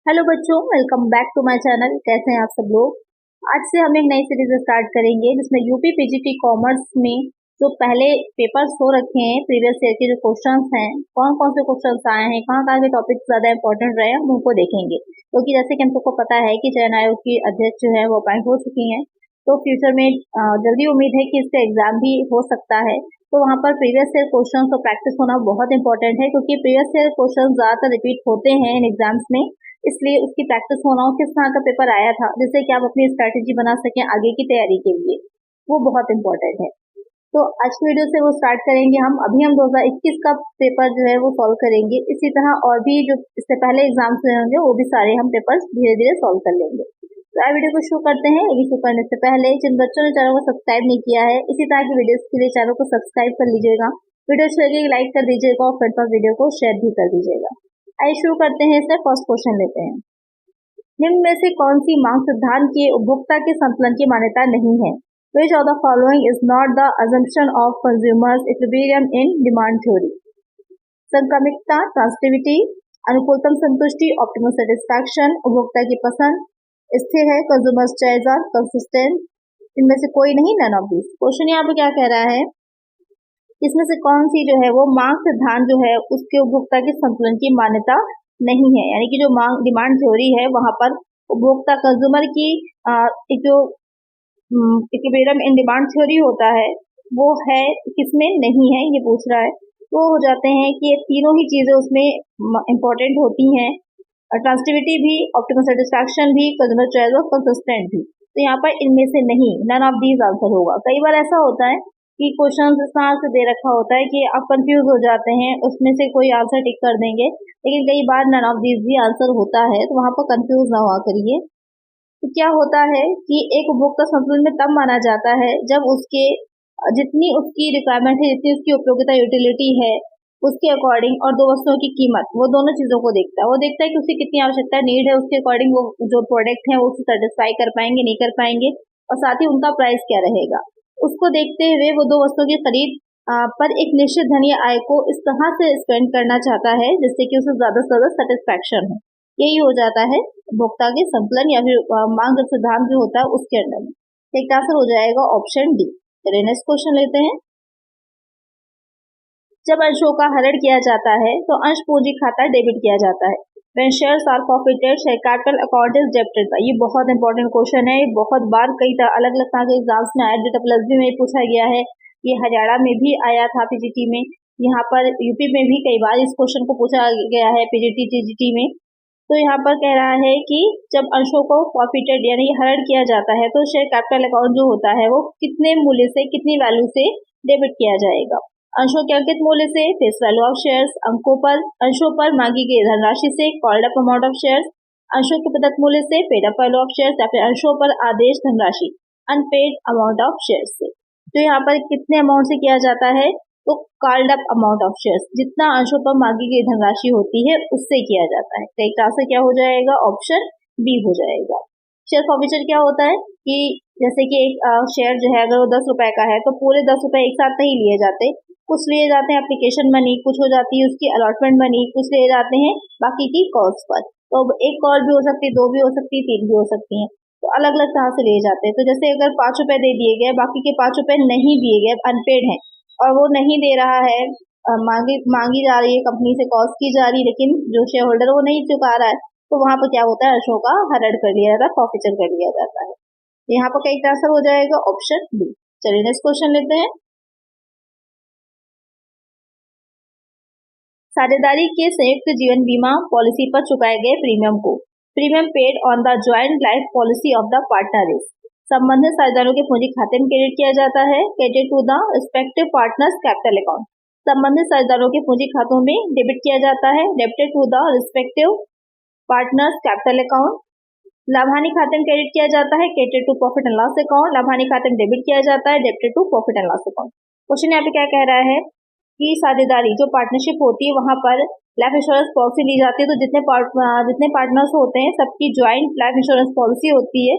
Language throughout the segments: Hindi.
हेलो बच्चों, welcome back to my channel. कैसे हैं आप सब लोग। आज से हम एक नई सीरीज स्टार्ट करेंगे जिसमें यूपी पीजीटी कॉमर्स में जो पहले पेपर्स हो रखे हैं, प्रीवियस ईयर के जो क्वेश्चंस हैं, कौन कौन से क्वेश्चंस आए हैं, कहाँ कहाँ के टॉपिक्स ज्यादा इंपॉर्टेंट रहे, हम उनको देखेंगे। क्योंकि जैसे कि हम सबको पता है कि चयन आयोग की अध्यक्ष जो है वो अपॉइंट हो चुकी हैं, तो फ्यूचर में जल्दी उम्मीद है कि इसका एग्जाम भी हो सकता है। तो वहाँ पर प्रीवियस ईयर क्वेश्चन और प्रैक्टिस होना बहुत इंपॉर्टेंट है, क्योंकि प्रीवियस ईयर क्वेश्चन ज्यादातर रिपीट होते हैं इन एग्जाम्स में, इसलिए उसकी प्रैक्टिस होना हो, किस तरह का पेपर आया था, जिससे कि आप अपनी स्ट्रैटेजी बना सकें आगे की तैयारी के लिए, वो बहुत इंपॉर्टेंट है। तो आज की वीडियो से वो स्टार्ट करेंगे हम। अभी हम 2021 का पेपर जो है वो सॉल्व करेंगे। इसी तरह और भी जो इससे पहले एग्जाम्स हुए होंगे वो भी सारे हम पेपर्स धीरे धीरे सॉल्व कर लेंगे। तो आज वीडियो को शुरू करते हैं। ये शुरू करने से पहले जिन बच्चों ने चैनल को सब्सक्राइब नहीं किया है, इसी तरह की वीडियोस के लिए चैनल को सब्सक्राइब कर लीजिएगा, वीडियो अच्छी लगे लाइक कर दीजिएगा और फ्रेंड पास वीडियो को शेयर भी कर दीजिएगा। आइए शुरू करते हैं। इससे फर्स्ट क्वेश्चन लेते हैं। निम्न में से कौन सी मांग सिद्धांत के उपभोक्ता के संतुलन की मान्यता नहीं है? Which of the following is not the assumption of consumers equilibrium in demand theory? संक्रमिकता, ट्रांसटिविटी, अनुकूलतम संतुष्टि, ऑप्टिमल सेटिस्फैक्शन, उपभोक्ता की पसंद, स्थिर है, कंज्यूमर्स चॉइस आर कंसिस्टेंट। इनमें से कोई नहीं, नन ऑफ दिस। क्वेश्चन यहाँ पे क्या कह रहा है, इसमें से कौन सी जो है वो मांग सिद्धांत जो है उसके उपभोक्ता के संतुलन की मान्यता नहीं है। यानी कि जो मांग डिमांड थ्योरी है वहां पर उपभोक्ता कंज्यूमर की एक जो इक्विलिब्रियम इन डिमांड थ्योरी होता है वो है किसमें नहीं है, ये पूछ रहा है। तो हो जाते हैं कि ये तीनों ही चीजें उसमें इंपॉर्टेंट होती हैं, ट्रांसटिविटी भी, ऑप्टिमल सेटिस्फैक्शन भी, कंज्यूमर चॉइस और कंसिस्टेंट भी। तो यहाँ पर इनमें से नहीं, नन ऑफ दीज आंसर होगा। कई बार ऐसा होता है कि क्वेश्चन इस तरह से दे रखा होता है कि आप कंफ्यूज हो जाते हैं, उसमें से कोई आंसर टिक कर देंगे, लेकिन कई बार नन ऑफ दीज भी आंसर होता है, तो वहां पर कंफ्यूज ना हुआ करिए। तो क्या होता है कि एक उपभोक्ता संतुलन में तब माना जाता है जब उसके जितनी उसकी रिक्वायरमेंट है, जितनी उसकी उपयोगिता यूटिलिटी है, उसके अकॉर्डिंग और दो वस्तुओं की कीमत, वो दोनों चीजों को देखता है। वो देखता है कि उसकी कितनी आवश्यकता नीड है, उसके अकॉर्डिंग वो जो प्रोडक्ट है वो उसको सेटिस्फाई कर पाएंगे नहीं कर पाएंगे, और साथ ही उनका प्राइस क्या रहेगा, उसको देखते हुए वो दो वस्तुओं की खरीद पर एक निश्चित धन या आय को इस तरह से स्पेंड करना चाहता है जिससे कि उसे ज्यादा से ज्यादा सेटिस्फैक्शन हो। यही हो जाता है उपभोक्ता के संतुलन या फिर मांग सिद्धांत जो होता है उसके अंडर में। एक आंसर हो जाएगा ऑप्शन डी। चलिए नेक्स्ट क्वेश्चन लेते हैं। जब अंशों का हरण किया जाता है तो अंश पूंजी खाता डेबिट किया जाता है। When shares are forfeited, share capital account is debited by। ये बहुत इंपॉर्टेंट क्वेश्चन है, बहुत बार कई अलग अलग तरह के एग्जाम्स में आया, JEE में पूछा गया है, ये हरियाणा में भी आया था पीजीटी में, यहाँ पर यूपी में भी कई बार इस क्वेश्चन को पूछा गया है पीजीटी टीजीटी में। तो यहाँ पर कह रहा है कि जब अंशों को फॉरफिटेड यानी हरण किया जाता है तो शेयर कैपिटल अकाउंट जो होता है वो कितने मूल्य से, कितनी वैल्यू से डेबिट किया जाएगा। अंशों के अंकित मूल्य से, फेस वैल्यू ऑफ शेयर्स, अंकों पर, अंशों पर मांगी गई धनराशि से, called up amount of shares, अंशों के प्रदत्त मूल्य से, paid up value of shares, या फिर अंशों पर आदेश धनराशि, अनपेड अमाउंट ऑफ शेयर्स से। तो यहाँ पर कितने अमाउंट से किया जाता है, तो called up amount of shares, जितना अंशों पर मांगी गई धनराशि होती है उससे किया जाता है। तो एक तरह से क्या हो जाएगा, ऑप्शन बी हो जाएगा। शेयर फॉरफीचर क्या होता है कि जैसे कि एक शेयर जो है अगर वो 10 रुपए का है तो पूरे 10 रुपए एक साथ नहीं लिए जाते, कुछ लिए जाते हैं एप्लीकेशन मनी, कुछ हो जाती है उसकी अलॉटमेंट मनी, कुछ लिए जाते हैं बाकी की कॉल्स पर। तो एक कॉल भी हो सकती है, दो भी हो सकती है, तीन भी हो सकती है, तो अलग अलग तरह से लिए जाते हैं। तो जैसे अगर 5 रुपए दे दिए गए, बाकी के 5 रुपए नहीं दिए गए, अनपेड है और वो नहीं दे रहा है, मांगी जा रही है कंपनी से, कॉस्ट की जा रही है, लेकिन जो शेयर होल्डर वो नहीं चुका रहा है, तो वहां पर क्या होता है, अंशों का हरण कर लिया जाता है, फॉरफीचर कर लिया जाता है। यहाँ पर कई आंसर हो जाएगा ऑप्शन बी। चलिए नेक्स्ट क्वेश्चन लेते हैं। साझेदारी के संयुक्त जीवन बीमा पॉलिसी पर चुकाए गए प्रीमियम को, premium paid on the joint life policy of the partner is, संबंधित साझेदारों के पूंजी खाते में क्रेडिट किया जाता है, credit to the respective partners capital account, संबंधित साझेदारों के पूंजी खातों में डेबिट किया जाता है, debited to the respective partners capital account, लाभानी खाते में क्रेडिट किया जाता है, credit to profit and loss account, लाभानी खाते में डेबिट किया जाता है, debited to profit and loss account. Question यहाँ पे क्या कह रहा है कि साझेदारी जो पार्टनरशिप होती है वहां पर लाइफ इंश्योरेंस पॉलिसी ली जाती है, तो जितने पार्टनर्स होते हैं सबकी ज्वाइंट लाइफ इंश्योरेंस पॉलिसी होती है,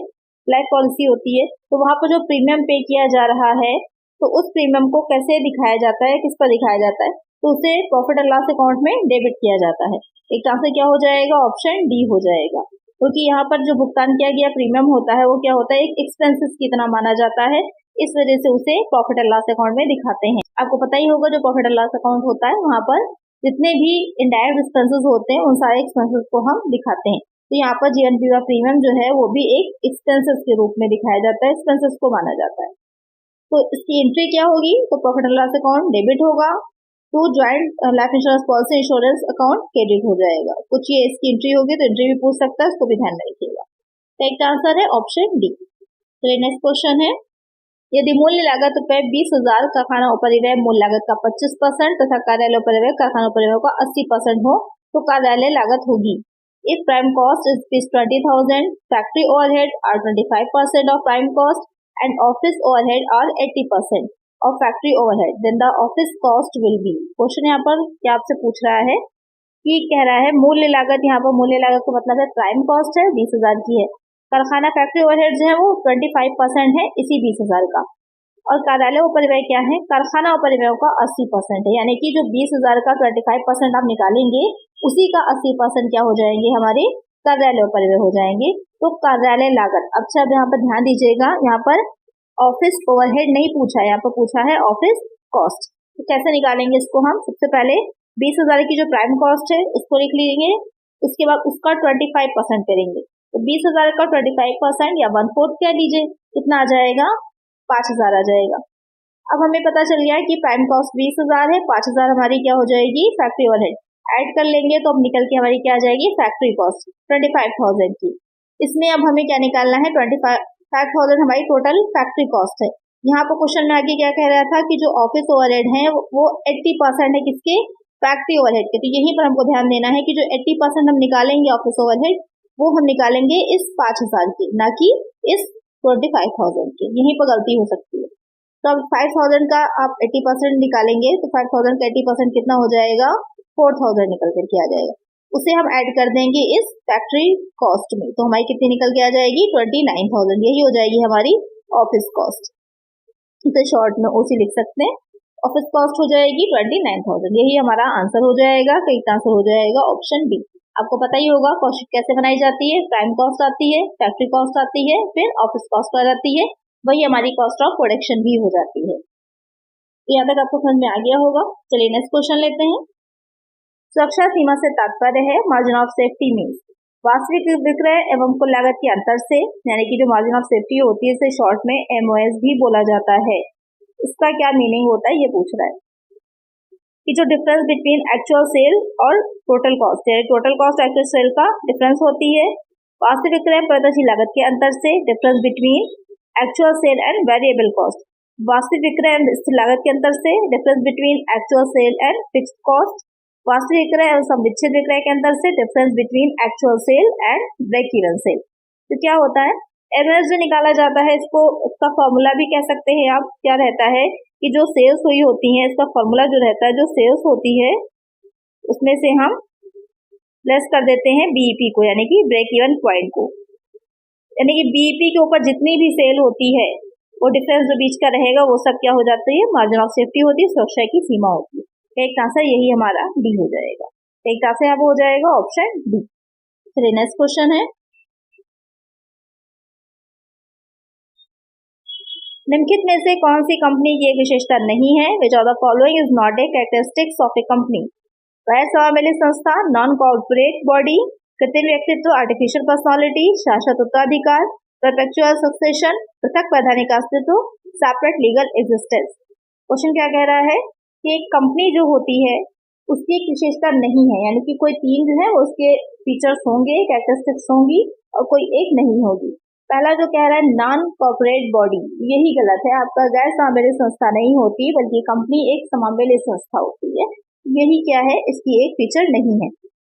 लाइफ पॉलिसी होती है। तो वहां पर जो प्रीमियम पे किया जा रहा है तो उस प्रीमियम को कैसे दिखाया जाता है, किस पर दिखाया जाता है, तो उसे प्रॉफिट एंड लॉस अकाउंट में डेबिट किया जाता है। एक आंसर क्या हो जाएगा, ऑप्शन डी हो जाएगा, क्योंकि यहाँ पर जो भुगतान किया गया प्रीमियम होता है वो क्या होता है, एक एक्सपेंसेस की तरह माना जाता है, इस वजह से उसे प्रॉफिट एंड लॉस अकाउंट में दिखाते हैं। आपको पता ही होगा जो प्रॉफिट एंड लॉस अकाउंट होता है वहाँ पर जितने भी इनडायरेक्ट एक्सपेंसेस होते हैं उन सारे एक्सपेंसेस को हम दिखाते हैं। तो यहाँ पर जीवन बीमा प्रीमियम जो है वो भी एक एक्सपेंसेस के रूप में दिखाया जाता है, एक्सपेंसेस को माना जाता है। तो इसकी एंट्री क्या होगी, तो profit and loss account debit होगा, to joint life insurance policy insurance account credit हो जाएगा। कुछ ये इसकी एंट्री होगी तो एंट्री भी पूछ सकता है, इसको भी ध्यान में रखिएगा। करेक्ट आंसर है ऑप्शन डी। चलिए नेक्स्ट क्वेश्चन है, यदि मूल्य लागत रुपए 20,000 कारखाना उपरिव्यय मूल्य लागत का 25% तथा कार्यालय उपरिव्यय कारखाना उपरिव्यय का 80% हो तो कार्यालय लागत होगी। If prime cost is 20,000, factory overhead are 25% of prime cost and office overhead are 80% of factory overhead, then the office cost will be. Question यहाँ पर क्या आपसे पूछ रहा है कि कह रहा है मूल्य लागत, यहाँ पर मूल्य लागत का मतलब है प्राइम कॉस्ट है 20,000 की है, कारखाना फैक्ट्री ओवरहेड जो है वो 25% है इसी 20,000 का, और कार्यालय उपरिव्यय क्या है, कारखाना उपरिव्यय का 80% है, यानी कि जो 20,000 का 25% आप निकालेंगे उसी का 80% क्या हो जाएंगे, हमारे कार्यालय उपरिव्यय हो जाएंगे। तो कार्यालय लागत, अच्छा अब यहाँ पर ध्यान दीजिएगा, यहाँ पर ऑफिस ओवरहेड नहीं पूछा है, यहाँ पर पूछा है ऑफिस कॉस्ट। तो कैसे निकालेंगे इसको हम, सबसे पहले 20,000 की जो प्राइम कॉस्ट है उसको लिख लेंगे, उसके बाद उसका 25% करेंगे, तो 20,000 का 25% या 1/4 क्या लीजिए, कितना आ जाएगा, 5,000 आ जाएगा। अब हमें पता चल गया कि प्राइम कॉस्ट 20,000 है, 5,000 हमारी क्या हो जाएगी, फैक्ट्री ओवरहेड ऐड कर लेंगे तो अब निकल के हमारी क्या आ जाएगी, फैक्ट्री कॉस्ट 25,000 की। इसमें अब हमें क्या निकालना है, 25,000 हमारी टोटल फैक्ट्री कॉस्ट है। यहाँ पर क्वेश्चन में आगे क्या कह रहा था कि जो ऑफिस ओवरहेड है वो 80% है किसके, फैक्ट्री ओवरहेड के। तो यहीं पर हमको ध्यान देना है कि जो 80% हम निकालेंगे ऑफिस ओवरहेड वो हम निकालेंगे इस 5,000 की, ना कि इस 25,000 की, यहीं पर गलती हो सकती है। तो अब 5,000 का आप 80% निकालेंगे तो 5,000 का 80% कितना हो जाएगा, 4,000 निकल करके आ जाएगा, उसे हम ऐड कर देंगे इस फैक्ट्री कॉस्ट में, तो हमारी कितनी निकल के आ जाएगी, 29,000, यही हो जाएगी हमारी ऑफिस कॉस्ट। इसे शॉर्ट में ओसी लिख सकते हैं, ऑफिस कॉस्ट हो जाएगी 29,000, यही हमारा आंसर हो जाएगा, करेक्ट आंसर हो जाएगा ऑप्शन बी। आपको पता ही होगा कॉस्ट कैसे बनाई जाती है, प्राइम कॉस्ट आती है, फैक्ट्री कॉस्ट आती है, फिर ऑफिस कॉस्ट आ जाती है, वही हमारी कॉस्ट ऑफ प्रोडक्शन भी हो जाती है। यहाँ तक आपको समझ में आ गया होगा। चलिए नेक्स्ट क्वेश्चन लेते हैं। सुरक्षा सीमा से तात्पर्य है मार्जिन ऑफ सेफ्टी मीन्स वास्तविक विक्रय एवं कुल लागत के अंतर से, यानी कि जो मार्जिन ऑफ सेफ्टी होती है इसे शॉर्ट में MOS भी बोला जाता है। इसका क्या मीनिंग होता है ये पूछ रहा है कि जो डिफरेंस बिटवीन एक्चुअल सेल और टोटल कॉस्ट है, टोटल कॉस्ट एक्चुअल सेल का डिफरेंस होती है। वास्तविक विक्रय प्रत्यक्ष लागत के अंतर से, difference between actual sale and variable cost. वास्तविक विक्रय एवं स्थिर लागत के अंतर से, difference between actual sale and fixed cost. वास्तविक विक्रय एवं संविच्छेद विक्रय के अंतर से, difference between actual sale and break even sale. तो क्या होता है, MOS जो निकाला जाता है इसको, इसका फॉर्मूला भी कह सकते हैं आप, क्या रहता है कि जो सेल्स हुई होती है इसका फॉर्मूला जो रहता है, जो सेल्स होती है उसमें से हम लेस कर देते हैं BEP को, यानी कि ब्रेक इवन पॉइंट को, यानी कि BEP के ऊपर जितनी भी सेल होती है वो डिफरेंस जो बीच का रहेगा वो सब क्या हो जाती है, मार्जिन ऑफ सेफ्टी होती है, सुरक्षा की सीमा होती है। एक आंसर यही हमारा डी हो जाएगा, एक आंसर यहाँ हो जाएगा ऑप्शन डी। चलिए नेक्स्ट क्वेश्चन है, निम्नलिखित में से कौन सी कंपनी की एक विशेषता नहीं है, विच of the following is not a characteristics of A company. गैर समावेशी संस्था, नॉन कॉर्पोरेट बॉडी, कृत्रिम व्यक्तित्व, आर्टिफिशियल पर्सनालिटी, शाश्वत उत्तराधिकार, परपेचुअल सक्सेशन, पृथक वैधानिक अस्तित्व, सेपरेट लीगल एग्जिस्टेंस। क्वेश्चन क्या कह रहा है कि एक कंपनी जो होती है उसकी एक विशेषता नहीं है, यानी कि कोई तीन जो है उसके फीचर्स होंगे, कैरेक्टरिस्टिक्स होंगी और कोई एक नहीं होगी। पहला जो कह रहा है नॉन कॉर्पोरेट बॉडी, यही गलत है, आपका गैर समावेशी संस्था नहीं होती बल्कि कंपनी एक समावेशी संस्था होती है, यही क्या है इसकी एक फीचर नहीं है।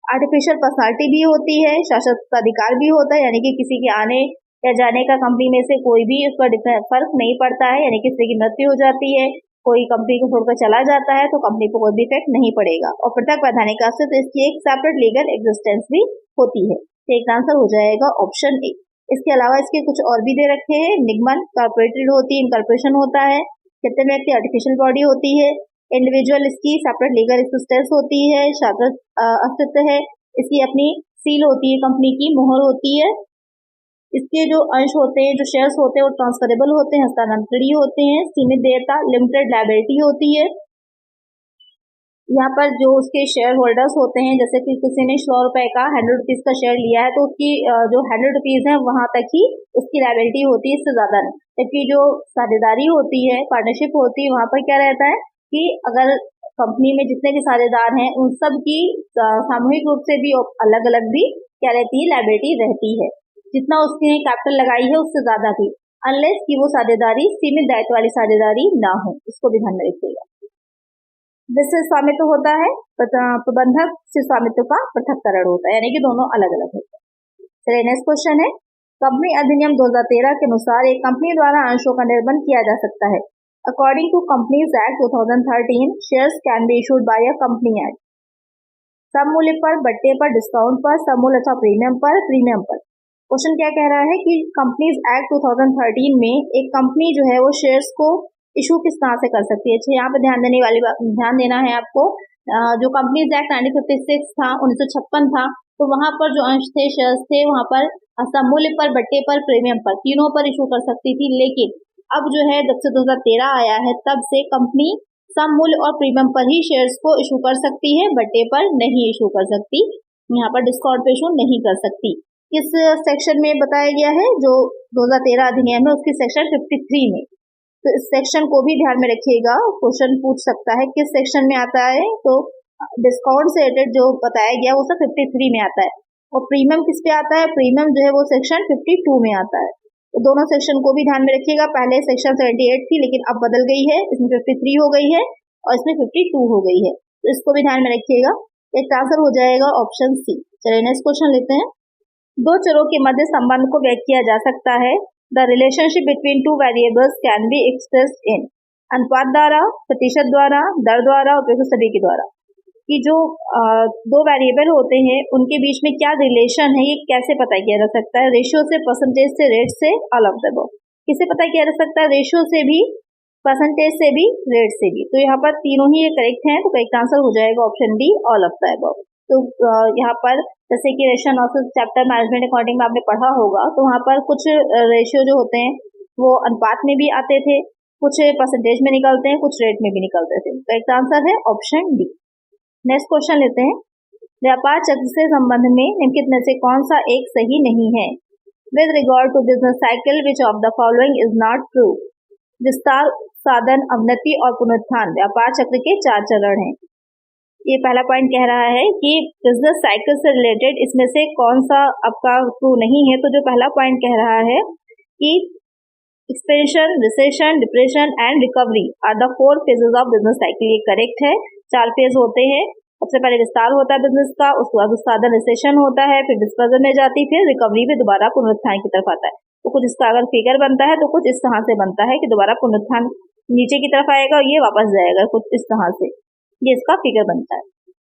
आर्टिफिशियल पर्सनालिटी भी होती है, शाश्वत अधिकार भी होता है, यानी कि किसी के आने या जाने का कंपनी में से कोई भी उस पर फर्क नहीं पड़ता है, यानी किसी की मृत्यु हो जाती है, कोई कंपनी को छोड़कर चला जाता है तो कंपनी को कोई भी इफेक्ट नहीं पड़ेगा। और पृथक वैधानिक अस्तित्व, इसकी एक सेपरेट लीगल एग्जिस्टेंस भी होती है। तो एक आंसर हो जाएगा ऑप्शन ए। इसके अलावा इसके कुछ और भी दे रखे हैं, निगमन कॉर्पोरेटेड होती है, इनकॉर्पोरेशन होता है, कृत्रिम व्यक्ति आर्टिफिशियल बॉडी होती है, इंडिविजुअल इसकी सेपरेट लीगल एग्जिस्टेंस होती है, शाश्वत अस्तित्व है, इसकी अपनी सील होती है, कंपनी की मोहर होती है, इसके जो अंश होते हैं, जो शेयर्स होते हैं वो ट्रांसफरेबल होते हैं, हस्तांतरणीय होते हैं, सीमित देयता लिमिटेड लायबिलिटी होती है। यहाँ पर जो उसके शेयर होल्डर्स होते हैं, जैसे कि किसी ने 100 रुपए का 100 रुपीज का शेयर लिया है तो उसकी जो 100 रुपीज है वहां तक ही उसकी लायबिलिटी होती है, इससे ज्यादा नहीं। जबकि जो साझेदारी होती है, पार्टनरशिप होती है, वहां पर क्या रहता है कि अगर कंपनी में जितने भी साझेदार हैं उन सब की सामूहिक रूप से भी अलग अलग भी क्या रहती है, लायबिलिटी रहती है, जितना उसने कैपिटल लगाई है उससे ज्यादा भी, अनलेस कि वो साझेदारी सीमित दायित्व वाली साझेदारी ना हो, इसको भी ध्यान में रखिएगा। जिससे स्वामित्व होता है प्रबंधक से स्वामित्व का पृथककरण होता है, यानी कि दोनों अलग अलग होते हैं। चलिए नेक्स्ट क्वेश्चन है, कंपनी अधिनियम 2013 के अनुसार एक कंपनी द्वारा अंशों का निर्बंध किया जा सकता है। According to companies act 2013, shares can be issued by a company act. सम मूल्य पर, बट्टे पर, डिस्काउंट पर, समूल्य अथवा प्रीमियम पर। क्वेश्चन क्या कह रहा है कि कंपनीज एक्ट 2013 में एक कंपनी जो है वो शेयर्स को इशू किस तरह से कर सकती है। अच्छा, यहाँ पे ध्यान देना है आपको। जो कंपनीज एक्ट 1956 था, 1956 था, तो वहां पर जो अंश थे, शेयर्स थे, वहां पर समूल्य पर, बट्टे पर, प्रीमियम पर, तीनों पर इशू कर सकती थी। लेकिन अब जो है जब से 2013 आया है तब से कंपनी सम मूल्य और प्रीमियम पर ही शेयर्स को इशू कर सकती है, बट्टे पर नहीं इशू कर सकती, यहाँ पर डिस्काउंट पे इशू नहीं कर सकती। किस सेक्शन में बताया गया है, जो 2013 अधिनियम है उसकी सेक्शन 53 में। तो इस सेक्शन को भी ध्यान में रखिएगा, क्वेश्चन पूछ सकता है किस सेक्शन में आता है। तो डिस्काउंट से रिलेटेड जो बताया गया वो सब 53 में आता है, और प्रीमियम किस पे आता है, प्रीमियम जो है वो सेक्शन 52 में आता है। तो दोनों सेक्शन को भी ध्यान में रखिएगा। पहले सेक्शन 78 थी लेकिन अब बदल गई है, इसमें 53 हो गई है और इसमें 52 हो गई है, तो इसको भी ध्यान में रखिएगा। एक आंसर हो जाएगा ऑप्शन सी। चलिए नेक्स्ट क्वेश्चन लेते हैं। दो चरों के मध्य संबंध को व्यक्त किया जा सकता है। The relationship between two variables can be expressed in, अनुपात द्वारा, प्रतिशत द्वारा, दर द्वारा, उपयुक्त सभी के द्वारा। कि जो दो वेरिएबल होते हैं उनके बीच में क्या रिलेशन है, ये कैसे पता किया जा सकता है। रेशियो से, परसेंटेज से, रेट से, ऑल ऑफ द अबव। किसे पता किया जा सकता है, रेशियो से भी, परसेंटेज से भी, रेट से भी। तो यहाँ पर तीनों ही करेक्ट हैं, तो करेक्ट आंसर हो जाएगा option D, all of the above. तो यहाँ पर जैसे कि ratio analysis chapter management accounting में आपने पढ़ा होगा, तो वहाँ पर कुछ रेशियो जो होते हैं वो अनुपात में भी आते थे, कुछ परसेंटेज में निकलते हैं, कुछ रेट में भी निकलते थे। करेक्ट आंसर है ऑप्शन डी। नेक्स्ट क्वेश्चन लेते हैं। व्यापार चक्र से संबंध में निम्नलिखित में से कौन सा एक सही नहीं है। With regard to business cycle which of the following is not true. विस्तार, साधन, अवनति और पुनरुत्थान व्यापार चक्र के 4 चरण हैं। ये पहला पॉइंट कह रहा है कि बिजनेस साइकिल से रिलेटेड इसमें से कौन सा आपका ट्रू नहीं है। तो जो पहला पॉइंट कह रहा है कि expansion, recession, depression and recovery are the 4 phases of business cycle, ये करेक्ट है। 4 फेज होते हैं। सबसे पहले विस्तार होता है बिजनेस का, उसके बाद उत्पादन, रिसेशन होता है, फिर डिस्पर्जन में जाती, फिर रिकवरी में दोबारा पुनरुत्थान की तरफ आता है। तो कुछ इसका अगर फिगर बनता है तो कुछ इस तरह से बनता है कि दोबारा पुनरुत्थान नीचे की तरफ आएगा और ये वापस जाएगा, कुछ इस तरह से ये इसका फिगर बनता है।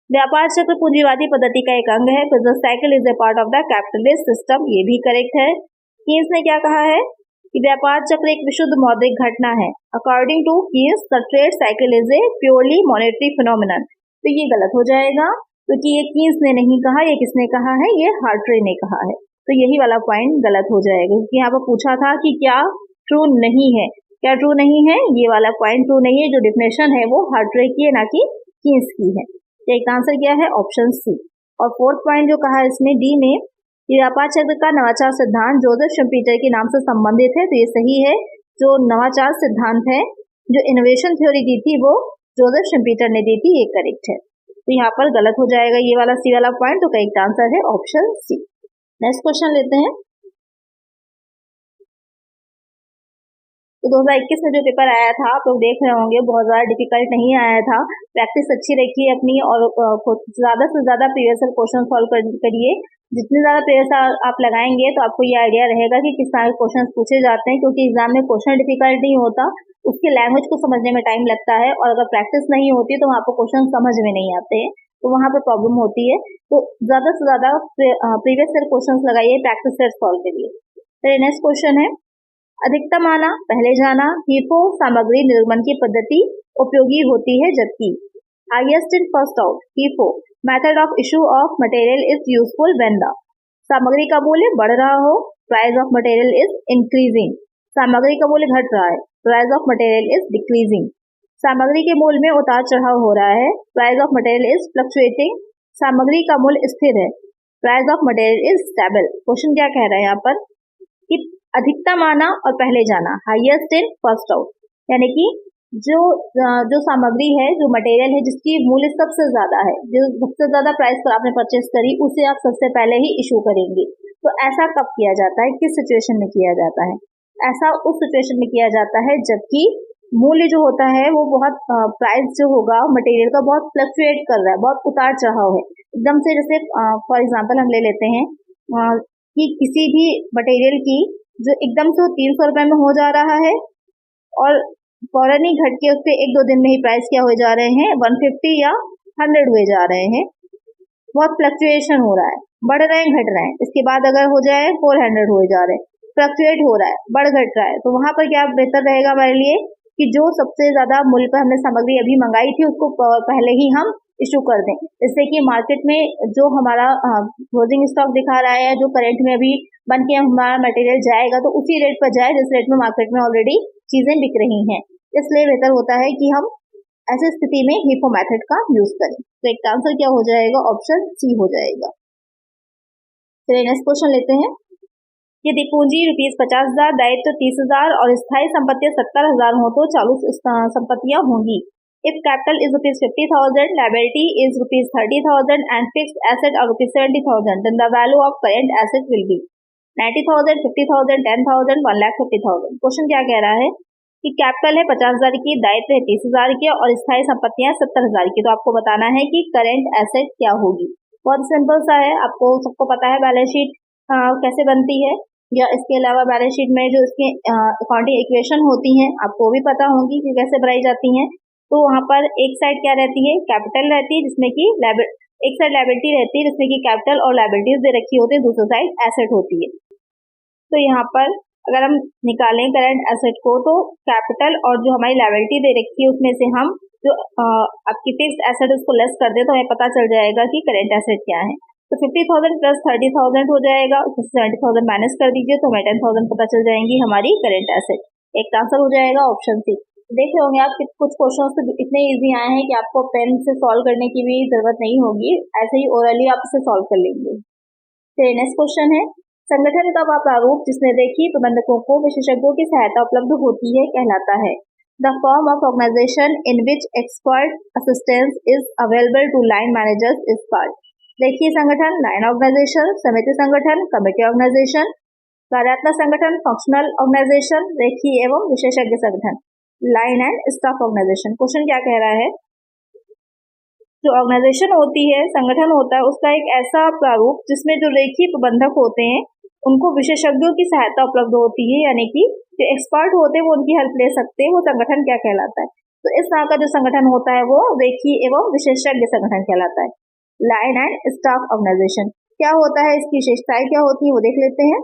व्यापार चक्र पूंजीवादी पद्धति का एक अंग है। Business cycle is A part of the capitalist system, ये भी करेक्ट है। कीन्स ने क्या कहा है कि व्यापार चक्र एक विशुद्ध मौद्रिक घटना है। According to Keynes the trade cycle is a purely monetary phenomenon. तो ये गलत हो जाएगा क्योंकि ये कीन्स ने नहीं कहा, ये किसने कहा है, ये हार्ट्रे ने कहा है। तो यही वाला पॉइंट गलत हो जाएगा क्योंकि यहाँ पर पूछा था कि क्या ट्रू नहीं है, क्या ट्रू नहीं है, ये वाला पॉइंट ट्रू नहीं है। जो डिफिनेशन है वो हार्ट्रे की है, ना कि कीन्स की है। एक आंसर क्या है ऑप्शन सी। और फोर्थ पॉइंट जो कहा इसमें डी में, व्यापार चक्र का नवाचार सिद्धांत जोसेफ शुम्पीटर के नाम से संबंधित है, तो ये सही है। जो नवाचार सिद्धांत है, जो इनोवेशन थ्योरी दी थी वो जोसेफ शुम्पीटर ने दी थी, ये करेक्ट है। तो यहाँ पर गलत हो जाएगा ये वाला सी वाला पॉइंट, तो करेक्ट आंसर है ऑप्शन सी। नेक्स्ट क्वेश्चन लेते हैं। तो 2021 में जो पेपर आया था आप लोग देख रहे होंगे, बहुत ज़्यादा डिफिकल्ट नहीं आया था। प्रैक्टिस अच्छी रखिए अपनी और ज़्यादा से ज़्यादा प्रीवियस ईयर क्वेश्चन सॉल्व करिए। जितने ज़्यादा प्रीवियस आप लगाएंगे तो आपको ये आइडिया रहेगा कि किस तरह के क्वेश्चन पूछे जाते हैं, क्योंकि एग्जाम में क्वेश्चन डिफिकल्ट नहीं होता, उसके लैंग्वेज को समझने में टाइम लगता है, और अगर प्रैक्टिस नहीं होती तो आपको क्वेश्चन समझ में नहीं आते हैं, तो वहाँ पर प्रॉब्लम होती है। तो ज़्यादा से ज़्यादा प्रीवियस ईयर क्वेश्चन लगाइए प्रैक्टिस सेट सॉल्व के लिए। तो नेक्स्ट क्वेश्चन है, अधिकतम आना, पहले जाना, हीफो सामग्री निर्गमन की पद्धति उपयोगी होती है, जबकि highest in first out FIFO method of issue of material is useful when the सामग्री का मूल्य बढ़ रहा हो, price of material is increasing, सामग्री का मूल्य घट रहा है, price of material is decreasing, सामग्री के मूल्य में उतार चढ़ाव हो रहा है, price of material is fluctuating, सामग्री का मूल्य स्थिर है, price of material is stable. Question क्या कह रहा है यहाँ पर कि अधिकतम आना और पहले जाना, हाईएस्ट इन फर्स्ट आउट, यानी कि जो सामग्री है, जो मटेरियल है जिसकी मूल्य सबसे ज्यादा है, जो सबसे ज्यादा प्राइस पर आपने परचेस करी, उसे आप सबसे पहले ही इशू करेंगे। तो ऐसा कब किया जाता है, किस सिचुएशन में किया जाता है? ऐसा उस सिचुएशन में किया जाता है जबकि मूल्य जो होता है वो बहुत प्राइस जो होगा मटेरियल का बहुत फ्लक्चुएट कर रहा है, बहुत उतार चढ़ाव है एकदम से। जैसे फॉर एग्जांपल हम ले लेते हैं कि किसी भी मटेरियल की जो एकदम से 300 रुपए में हो जा रहा है और फौरन ही घट के उससे 1-2 दिन में ही प्राइस क्या हो जा रहे हैं, 150 या 100 हुए जा रहे हैं। बहुत फ्लक्चुएशन हो रहा है, बढ़ रहे हैं घट रहे हैं। इसके बाद अगर हो जाए 400 हो जा रहे हैं, फ्लक्चुएट हो रहा है, बढ़ घट रहा है, तो वहां पर क्या बेहतर रहेगा हमारे लिए कि जो सबसे ज्यादा मूल्य पर हमने सामग्री अभी मंगाई थी उसको पहले ही हम इशू कर दें, जिससे कि मार्केट में जो हमारा क्लोजिंग स्टॉक दिखा रहा है, जो करंट में अभी बन के हमारा मटेरियल जाएगा तो उसी रेट पर जाए जिस रेट में मार्केट में ऑलरेडी चीजें बिक रही हैं। इसलिए बेहतर होता है कि हम ऐसी स्थिति में FIFO मेथड का यूज करें। तो एक आंसर क्या हो जाएगा, ऑप्शन सी हो जाएगा। चलिए नेक्स्ट क्वेश्चन लेते हैं। यदि पूंजी ₹50,000, दायित्व 30,000 और स्थायी संपत्तियां 70,000 हो तो चालू संपत्तियां होंगी। If capital is ₹50,000, liability is ₹30,000 and fixed asset are ₹70,000, then the value of current asset will be 90,000, 50,000, 10,000, 1,50,000। Question क्या कह रहा है कि कैपिटल है 50,000 की, दायित्व है 30,000 की और स्थायी संपत्तियां 70,000 की। तो आपको बताना है कि करेंट एसेट क्या होगी। बहुत सिंपल सा है, आपको सबको पता है बैलेंस शीट कैसे बनती है, या इसके अलावा बैलेंस शीट में जो इसके अकाउंटिंग इक्वेशन होती हैं आपको भी पता होंगी कि कैसे बनाई जाती हैं। तो वहां पर एक साइड क्या रहती है, कैपिटल रहती है जिसमें कि एक साइड लायबिलिटी रहती है जिसमें कि कैपिटल और लायबिलिटीज दे रखी होती है, दूसरी साइड एसेट होती है। तो यहाँ पर अगर हम निकालें करंट एसेट को तो कैपिटल और जो हमारी लायबिलिटी दे रखी है उसमें से हम जो आपकी फिक्स्ड एसेट उसको लेस कर दे तो हमें पता चल जाएगा कि करंट एसेट क्या है। तो 50,000 प्लस 30,000 हो जाएगा, उसमें 70,000 माइनस कर दीजिए तो हमें 10,000 पता चल जाएंगी हमारी करंट एसेट। एक आंसर हो जाएगा ऑप्शन सी। देख रहे होंगे आप कि कुछ क्वेश्चन तो इतने इजी आए हैं कि आपको पेन से सॉल्व करने की भी जरूरत नहीं होगी, ऐसे ही ओरली आप इसे सॉल्व कर लेंगे। चलिए नेक्स्ट क्वेश्चन है, संगठन का वह प्रारूप जिसमें रेखीय प्रबंधकों को विशेषज्ञों की सहायता उपलब्ध होती है कहलाता है। The form of organization in which expert assistance is available to line managers is called. रेखीय संगठन, लाइन ऑर्गेनाइजेशन, समिति संगठन, कमेटी ऑर्गेनाइजेशन, कार्यात्मक संगठन, फंक्शनल ऑर्गेनाइजेशन, रेखीय एवं विशेषज्ञ संगठन, line and staff organization. Question क्या कह रहा है, जो ऑर्गेनाइजेशन होती है, संगठन होता है, उसका एक ऐसा प्रारूप जिसमें जो रेखीय प्रबंधक होते हैं उनको विशेषज्ञों की सहायता उपलब्ध होती है, यानी कि जो एक्सपर्ट होते हैं वो उनकी हेल्प ले सकते हैं, वो संगठन क्या कहलाता है। तो इस तरह का जो संगठन होता है वो रेखीय एवं विशेषज्ञ संगठन कहलाता है। लाइन एंड स्टाफ ऑर्गेनाइजेशन क्या होता है, इसकी विशेषताएं क्या होती है वो देख लेते हैं।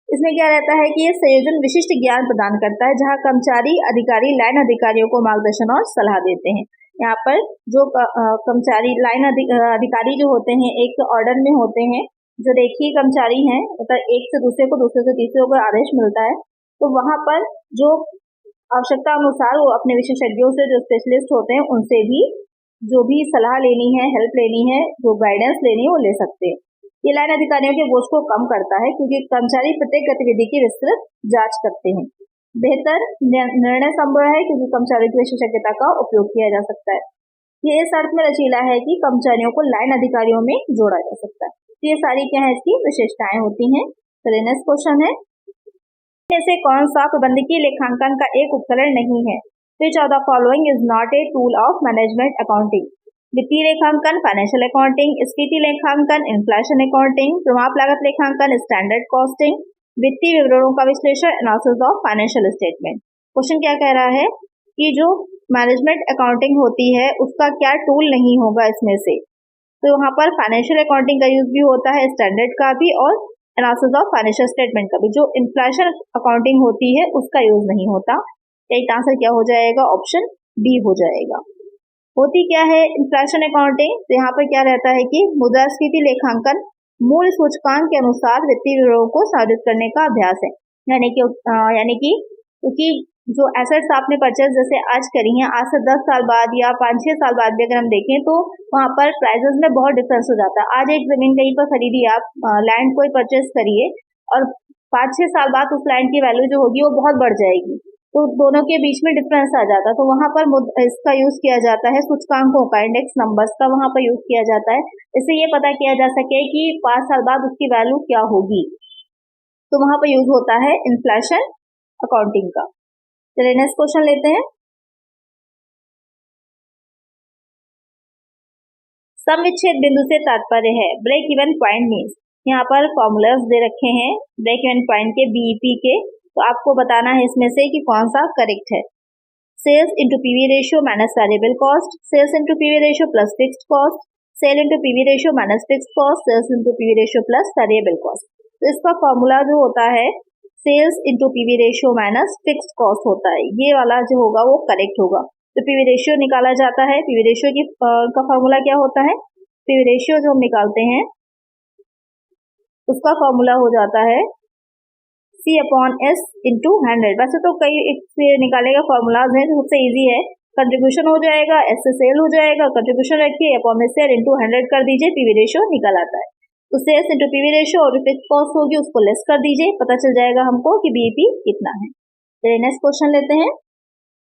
इसमें क्या रहता है कि ये संयोजन विशिष्ट ज्ञान प्रदान करता है जहां कर्मचारी अधिकारी लाइन अधिकारियों को मार्गदर्शन और सलाह देते हैं। यहाँ पर जो कर्मचारी लाइन अधिकारी जो होते हैं एक ऑर्डर में होते हैं, जो रेखीय कर्मचारी हैं मतलब एक से दूसरे को, दूसरे से तीसरे को आदेश मिलता है, तो वहां पर जो आवश्यकता अनुसार वो अपने विशेषज्ञों से, जो स्पेशलिस्ट होते हैं उनसे भी जो भी सलाह लेनी है, हेल्प लेनी है, जो गाइडेंस लेनी है वो ले सकते हैं। ये लाइन अधिकारियों के बोझ को कम करता है क्योंकि कर्मचारी प्रत्येक गतिविधि की विस्तृत जांच करते हैं। बेहतर निर्णय संभव है क्योंकि कर्मचारियों की विशेषज्ञता का उपयोग किया जा सकता है। ये इस अर्थ में लचीला है कि कर्मचारियों को लाइन अधिकारियों में जोड़ा जा सकता है। तो ये सारी क्या है, इसकी विशेषताएं होती हैं। चलिए नेक्स्ट क्वेश्चन है, से कौन सा प्रबंधकीय लेखांकन का एक उपकरण नहीं है। Which of the following is not a tool of management accounting? वित्तीय लेखांकन, फाइनेंशियल अकाउंटिंग, स्फीति लेखांकन, इन्फ्लेशन अकाउंटिंग, प्रमाप लागत लेखांकन, स्टैंडर्ड कॉस्टिंग, वित्तीय विवरणों का विश्लेषण, analysis of financial statement. Question क्या कह रहा है कि जो मैनेजमेंट अकाउंटिंग होती है उसका क्या टूल नहीं होगा इसमें से। तो वहां पर फाइनेंशियल अकाउंटिंग का यूज भी होता है, स्टैंडर्ड का भी और एनालिसिस ऑफ फाइनेंशियल स्टेटमेंट का भी, जो इन्फ्लेशन अकाउंटिंग होती है उसका यूज नहीं होता। राइट आंसर क्या हो जाएगा? ऑप्शन बी हो जाएगा। होती क्या है इन्फ्लेशन अकाउंटिंग? तो यहाँ पर क्या रहता है कि मुद्रास्फीति लेखांकन मूल सूचकांक के अनुसार वित्तीय विवरणों को साबित करने का अभ्यास है। यानी कि क्योंकि जो एसेट्स आपने परचेज जैसे आज करी हैं, आज से 10 साल बाद या 5-6 साल बाद भी अगर हम देखें तो वहाँ पर प्राइजेस में बहुत डिफरेंस हो जाता है। आज एक जमीन कहीं पर खरीदी आप, लैंड कोई परचेज करिए और 5-6 साल बाद उस लैंड की वैल्यू जो होगी वो बहुत बढ़ जाएगी, तो दोनों के बीच में डिफरेंस आ जाता है। तो वहाँ पर इसका यूज किया जाता है सूचकांकों का, इंडेक्स नंबर्स का वहाँ पर यूज किया जाता है। इससे ये पता किया जा सके कि 5 साल बाद उसकी वैल्यू क्या होगी, तो वहाँ पर यूज होता है इन्फ्लेशन अकाउंटिंग का। चलिए नेक्स्ट क्वेश्चन लेते हैं। सम विच्छेद बिंदु से तात्पर्य है ब्रेक इवन पॉइंट मीन्स। यहाँ पर फॉर्मूलाज दे रखे हैं ब्रेक इवन पॉइंट के, बीईपी के, तो आपको बताना है इसमें से कि कौन सा करेक्ट है। Sales into PV ratio minus variable cost, sales into PV ratio plus fixed cost, sale into PV ratio minus fixed cost, sales into PV ratio plus variable cost. तो इसका फॉर्मूला जो होता है sales into PV ratio minus fixed cost होता है, ये वाला जो होगा वो करेक्ट होगा। तो पीवी रेशियो निकाला जाता है, पीवी रेशियो की का फॉर्मूला क्या होता है? पीवी रेशियो जो हम निकालते हैं उसका फॉर्मूला हो जाता है C/S इंटू 100। वैसे तो कई इससे निकाले का फॉर्मूलाज हैं, जो सबसे इजी है कंट्रीब्यूशन हो जाएगा, एस से सेल हो जाएगा, कंट्रीब्यूशन रखिए अपॉन में सेल इंटू 100 कर दीजिए, पीवी रेशियो निकल आता है। तो सेल्स इंटू पीवी रेशियो और फिक्स्ड कॉस्ट होगी उसको लेस कर दीजिए, पता चल जाएगा हमको कि बीईपी कितना है। चलिए नेक्स्ट क्वेश्चन लेते हैं।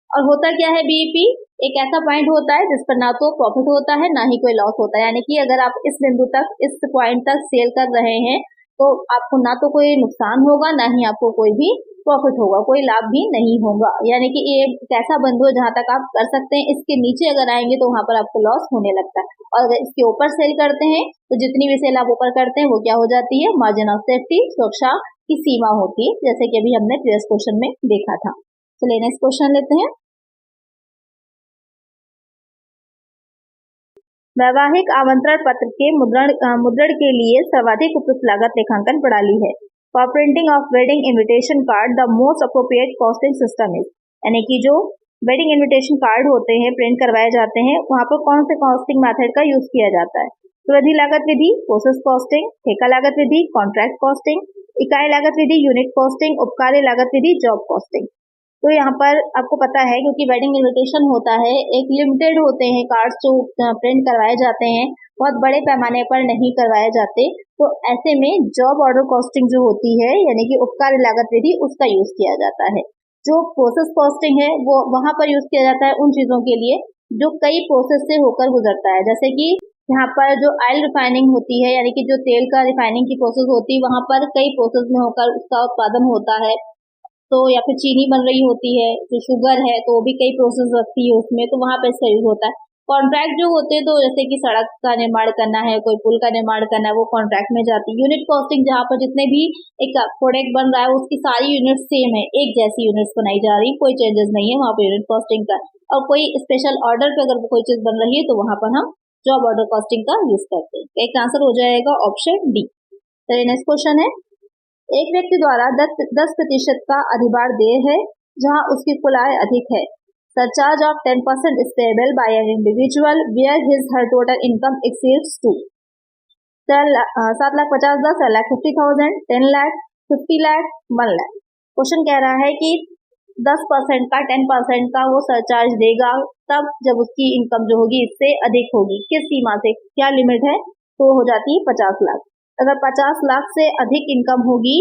और होता क्या है बीईपी? एक ऐसा पॉइंट होता है जिस पर ना तो प्रॉफिट होता है ना ही कोई लॉस होता है। यानी कि अगर आप इस बिंदु तक, इस पॉइंट तक सेल कर रहे हैं तो आपको ना तो कोई नुकसान होगा ना ही आपको कोई भी प्रॉफिट होगा, कोई लाभ भी नहीं होगा। यानी कि ये एक ऐसा बिंदु है जहां तक आप कर सकते हैं। इसके नीचे अगर आएंगे तो वहां पर आपको लॉस होने लगता है, और अगर इसके ऊपर सेल करते हैं तो जितनी भी सेल आप ऊपर करते हैं वो क्या हो जाती है? मार्जिन ऑफ सेफ्टी, सुरक्षा की सीमा होती है, जैसे कि अभी हमने प्रीवियस क्वेश्चन में देखा था। चलिए नेक्स्ट क्वेश्चन लेते हैं। वैवाहिक आमंत्रण पत्र के मुद्रण के लिए सर्वाधिक उपयुक्त लागत लेखांकन प्रणाली है। For printing of wedding invitation card the most appropriate costing system is. यानी कि जो वेडिंग इनविटेशन कार्ड होते हैं, प्रिंट करवाए जाते हैं, वहाँ पर कौन से कॉस्टिंग मेथड का यूज किया जाता है? सुविधा लागत विधि, प्रोसेस कॉस्टिंग, ठेका लागत विधि, कॉन्ट्रैक्ट कॉस्टिंग, इकाई लागत विधि, यूनिट कॉस्टिंग, उपकार्य लागत विधि, जॉब कॉस्टिंग। तो यहाँ पर आपको पता है क्योंकि वेडिंग इनविटेशन होता है, एक लिमिटेड होते हैं कार्ड्स जो प्रिंट करवाए जाते हैं, बहुत बड़े पैमाने पर नहीं करवाए जाते, तो ऐसे में जॉब ऑर्डर कॉस्टिंग जो होती है यानी कि उपकार्य लागत विधि उसका यूज किया जाता है। जो प्रोसेस कॉस्टिंग है वो वहां पर यूज किया जाता है उन चीजों के लिए जो कई प्रोसेस से होकर गुजरता है। जैसे कि यहाँ पर जो ऑयल रिफाइनिंग होती है यानी कि जो तेल का रिफाइनिंग की प्रोसेस होती है, वहां पर कई प्रोसेस में होकर उसका उत्पादन होता है। तो या फिर चीनी बन रही होती है, जो शुगर है तो वो भी कई प्रोसेस लगती है उसमें, तो वहां पर इसका यूज होता है। कॉन्ट्रैक्ट जो होते हैं तो जैसे कि सड़क का निर्माण करना है, कोई पुल का निर्माण करना है, वो कॉन्ट्रैक्ट में जाती है। यूनिट कॉस्टिंग जहाँ पर जितने भी एक प्रोडक्ट बन रहा है उसकी सारी यूनिट सेम है, एक जैसी यूनिट्स बनाई जा रही, कोई चेंजेस नहीं है, वहाँ पर यूनिट कॉस्टिंग का। और कोई स्पेशल ऑर्डर पे अगर कोई चीज बन रही है तो वहां पर हम जॉब ऑर्डर कॉस्टिंग का यूज करते हैं। एक आंसर हो जाएगा ऑप्शन डी। तो नेक्स्ट क्वेश्चन है, एक व्यक्ति द्वारा 10% का अधिभार देय है जहां उसकी कुल आय अधिक है। Surcharge of 10% is payable by an individual where her total income exceeds to 7,50,000, 7,50,000, 10 lakh, 50 lakh, 1 lakh. Question कह रहा है कि 10% का 10% का वो सरचार्ज देगा तब जब उसकी इनकम जो होगी इससे अधिक होगी। किस सीमा से, क्या लिमिट है? तो हो जाती है 50 लाख। अगर 50 लाख से अधिक इनकम होगी,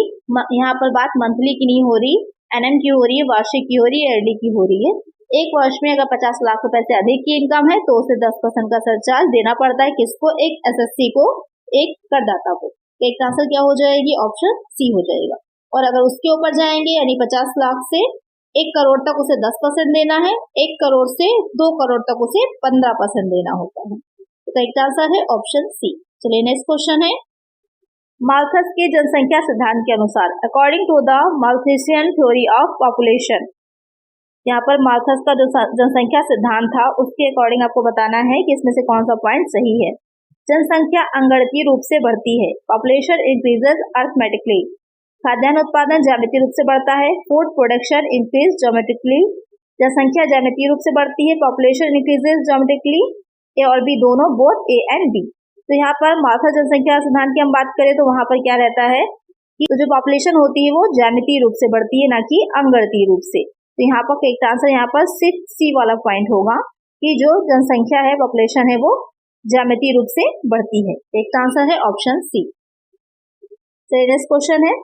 यहाँ पर बात मंथली की नहीं हो रही, एनएम की हो रही है, वार्षिक की हो रही है, ईयरली की हो रही है। एक वर्ष में अगर 50 लाख रुपए से अधिक की इनकम है तो उसे 10% का सरचार्ज देना पड़ता है। किसको? एक एसएससी को, एक करदाता को। एक आंसर क्या हो जाएगी? ऑप्शन सी हो जाएगा। और अगर उसके ऊपर जाएंगे यानी 50 लाख से 1 करोड़ तक उसे 10% देना है, 1 करोड़ से 2 करोड़ तक उसे 15% देना होता है। तो एक आंसर है ऑप्शन सी। चलिए नेक्स्ट क्वेश्चन है, माल्थस के जनसंख्या सिद्धांत के अनुसार, according to the Malthusian theory of population, यहाँ पर माल्थस का जो जनसंख्या सिद्धांत था उसके अकॉर्डिंग आपको बताना है कि इसमें से कौन सा पॉइंट सही है। जनसंख्या अंगणकीय रूप से बढ़ती है, पॉपुलेशन इंक्रीजेज अर्थमेटिकली। खाद्यान्न उत्पादन ज्यामितीय रूप से बढ़ता है, फूड प्रोडक्शन इंक्रीज ज्योमेट्रिकली। जनसंख्या ज्यामितीय रूप से बढ़ती है, पॉपुलेशन इंक्रीजेज ज्योमेट्रिकली। ए और बी दोनों, बोथ ए एंड बी। तो यहाँ पर मार्था जनसंख्या सिद्धांत की हम बात करें तो वहां पर क्या रहता है कि तो जो पॉपुलेशन होती है वो ज्यामितीय रूप से बढ़ती है, ना कि अंगणकीय रूप से। तो यहाँ पर करेक्ट आंसर यहाँ पर 6C वाला पॉइंट होगा कि जो जनसंख्या है, पॉपुलेशन है, वो ज्यामितीय रूप से बढ़ती है। एक आंसर है ऑप्शन सी। नेक्स्ट क्वेश्चन है,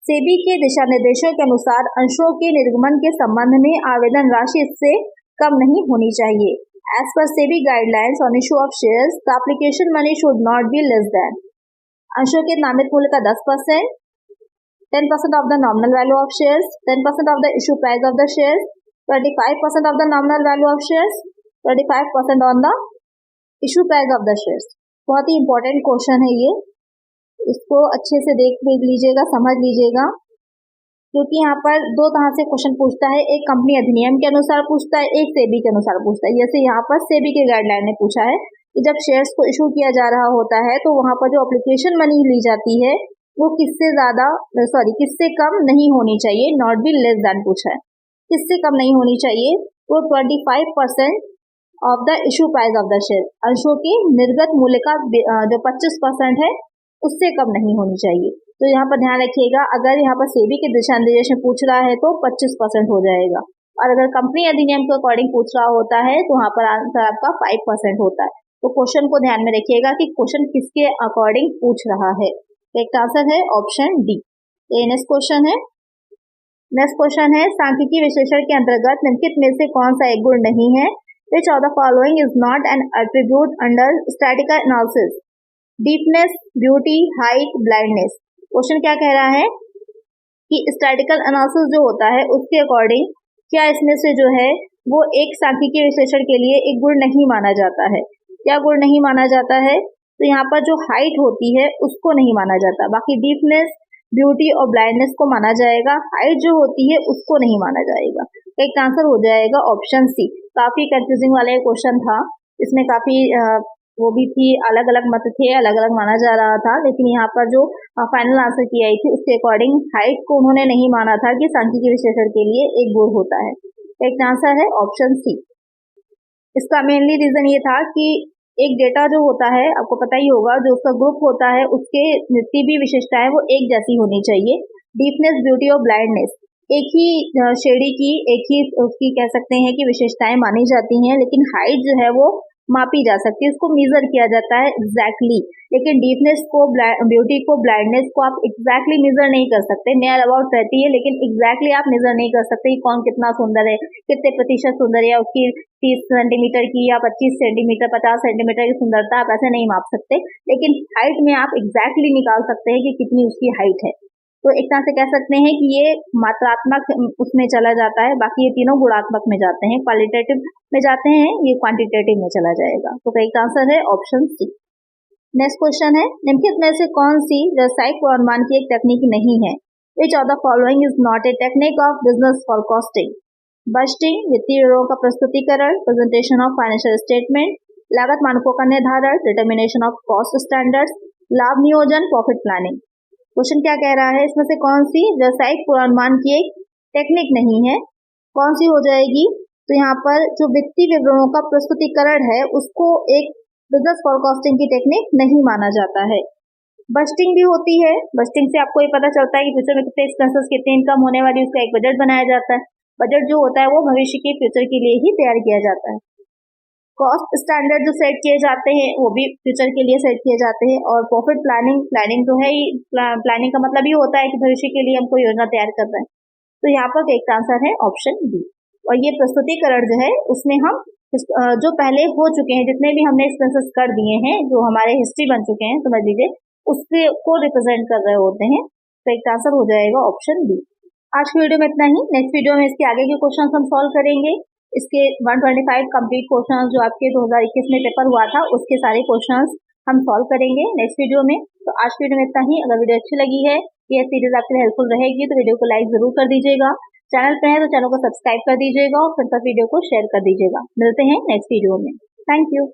सेबी के दिशा निर्देशों के अनुसार अंशों के निर्गमन के संबंध में आवेदन राशि इससे कम नहीं होनी चाहिए। As per SEBI guidelines on issue of shares, the application money should not be less than अंशों के नामित मूल्य का 10%, 10% of the nominal value of shares, 10% of the issue price of the shares, 25% of the nominal value of shares, 25% on the issue price of the shares। बहुत ही इंपॉर्टेंट क्वेश्चन है ये, इसको अच्छे से देख लीजिएगा, समझ लीजिएगा, क्योंकि यहाँ पर दो तरह से क्वेश्चन पूछता है, एक कंपनी अधिनियम के अनुसार पूछता है, एक सेबी के अनुसार पूछता है। जैसे यहाँ पर सेबी के गाइडलाइन ने पूछा है कि जब शेयर्स को इशू किया जा रहा होता है तो वहां पर जो एप्लीकेशन मनी ली जाती है वो किससे कम नहीं होनी चाहिए, नॉट बी लेस देन पूछा है, किससे कम नहीं होनी चाहिए, वो 25% of the issue price of the share, अंशों के निर्गत मूल्य का जो 25% है उससे कम नहीं होनी चाहिए। तो यहाँ पर ध्यान रखिएगा, अगर यहाँ पर सेबी के दिशा निर्देश में पूछ रहा है तो 25% हो जाएगा, और अगर कंपनी अधिनियम के अकॉर्डिंग पूछ रहा होता है तो वहाँ पर आंसर आपका 5% होता है। तो क्वेश्चन को ध्यान में रखिएगा कि क्वेश्चन किसके अकॉर्डिंग पूछ रहा है। एक आंसर है ऑप्शन डी। नेक्स्ट क्वेश्चन है, सांख्यिकी विश्लेषण के अंतर्गत निम्नलिखित में से कौन सा एक गुण नहीं है? Which of the following is not an attribute under statistical analysis? Deepness, beauty, height, blindness. Question क्या कह रहा है कि स्टैटिकल एनालिसिस जो होता है उसके अकॉर्डिंग क्या इसमें से जो है वो एक सांख्यिकीय विश्लेषण के लिए एक गुण नहीं माना जाता है। क्या गुण नहीं माना जाता है? तो यहाँ पर जो हाइट होती है उसको नहीं माना जाता, बाकी डीपनेस, ब्यूटी और ब्लाइंडनेस को माना जाएगा। हाइट जो होती है उसको नहीं माना जाएगा। एक आंसर हो जाएगा ऑप्शन सी। काफी कंफ्यूजिंग वाला क्वेश्चन था, इसमें काफी वो भी थी, अलग अलग मत थे, अलग अलग माना जा रहा था, लेकिन यहाँ पर जो फाइनल आंसर की आई थी उसके अकॉर्डिंग हाइट को उन्होंने नहीं माना था कि सांख्यिकीय विश्लेषण के लिए एक गुण होता है। एक आंसर है ऑप्शन सी। इसका मेनली रीजन ये था कि एक डेटा जो होता है, आपको पता ही होगा, जो उसका ग्रुप होता है उसके जितनी भी विशेषताएं वो एक जैसी होनी चाहिए। डीपनेस, ब्यूटी और ब्लाइंडनेस एक ही श्रेणी की, एक ही उसकी कह सकते हैं कि विशेषताएं मानी जाती हैं, लेकिन हाइट जो है वो मापी जा सकती है, उसको मेजर किया जाता है एग्जैक्टली। लेकिन डीपनेस को, ब्यूटी को, ब्लाइंडनेस को आप एग्जैक्टली मेजर नहीं कर सकते। नियर अबाउट रहती है, लेकिन एग्जैक्टली आप मेजर नहीं कर सकते कि कौन कितना सुंदर है, कितने प्रतिशत सुंदर है, या उसकी 30 सेंटीमीटर की या 25 सेंटीमीटर, 50 सेंटीमीटर की सुंदरता आप ऐसे नहीं माप सकते। लेकिन हाइट में आप एग्जैक्टली निकाल सकते हैं कि कितनी उसकी हाइट है। तो एक तरह से कह सकते हैं कि ये मात्रात्मक उसमें चला जाता है, बाकी ये तीनों गुणात्मक में जाते हैं, क्वालिटेटिव में जाते हैं, ये क्वांटिटेटिव में चला जाएगा। तो करेक्ट आंसर है ऑप्शन सी। नेक्स्ट क्वेश्चन है, निम्नलिखित में से कौन सी व्यावसायिक पूर्वानुमान की एक तकनीक नहीं है? विच of the following is not a technique of business forecasting? Budgeting, वित्तीय विवरणों का प्रस्तुतिकरण, प्रेजेंटेशन ऑफ फाइनेंशियल स्टेटमेंट, लागत मानकों का निर्धारण, डिटर्मिनेशन ऑफ कॉस्ट स्टैंडर्ड्स, लाभ नियोजन, प्रॉफिट प्लानिंग। क्वेश्चन क्या कह रहा है, इसमें से कौन सी व्यावसायिक पूर्वानुमान की एक टेक्निक नहीं है? कौन सी हो जाएगी? तो यहाँ पर जो वित्तीय विवरणों का प्रस्तुतिकरण है उसको एक बिजनेस फॉरकास्टिंग की टेक्निक नहीं माना जाता है। बजटिंग भी होती है, बजटिंग से आपको ये पता चलता है कि फ्यूचर में कितने एक्सपेंसेस, कितनी इनकम होने वाली, उसका एक बजट बनाया जाता है। बजट जो होता है वो भविष्य के फ्यूचर के लिए ही तैयार किया जाता है। कॉस्ट स्टैंडर्ड जो सेट किए जाते हैं वो भी फ्यूचर के लिए सेट किए जाते हैं। और प्रॉफिट प्लानिंग तो है ही, प्लानिंग का मतलब ये होता है कि भविष्य के लिए हमको योजना तैयार कर रहे हैं। तो यहाँ पर एक आंसर है ऑप्शन बी। और ये प्रस्तुतिकरण जो है उसमें हम जो पहले हो चुके हैं, जितने भी हमने एक्सपेंसेस कर दिए हैं, जो हमारे हिस्ट्री बन चुके हैं, समझ लीजिए, उसके को रिप्रेजेंट कर रहे होते हैं। तो एक आंसर हो जाएगा ऑप्शन बी। आज की वीडियो में इतना ही। नेक्स्ट वीडियो में इसके आगे के क्वेश्चन हम सॉल्व करेंगे। इसके 125 कंप्लीट क्वेश्चंस जो आपके 2021 में पेपर हुआ था उसके सारे क्वेश्चंस हम सॉल्व करेंगे नेक्स्ट वीडियो में। तो आज की वीडियो में इतना ही। अगर वीडियो अच्छी लगी है, ये सीरीज आपके लिए हेल्पफुल रहेगी, तो वीडियो को लाइक जरूर कर दीजिएगा। चैनल पे है तो चैनल को सब्सक्राइब कर दीजिएगा और फिर तक वीडियो को शेयर कर दीजिएगा। मिलते हैं नेक्स्ट वीडियो में। Thank you.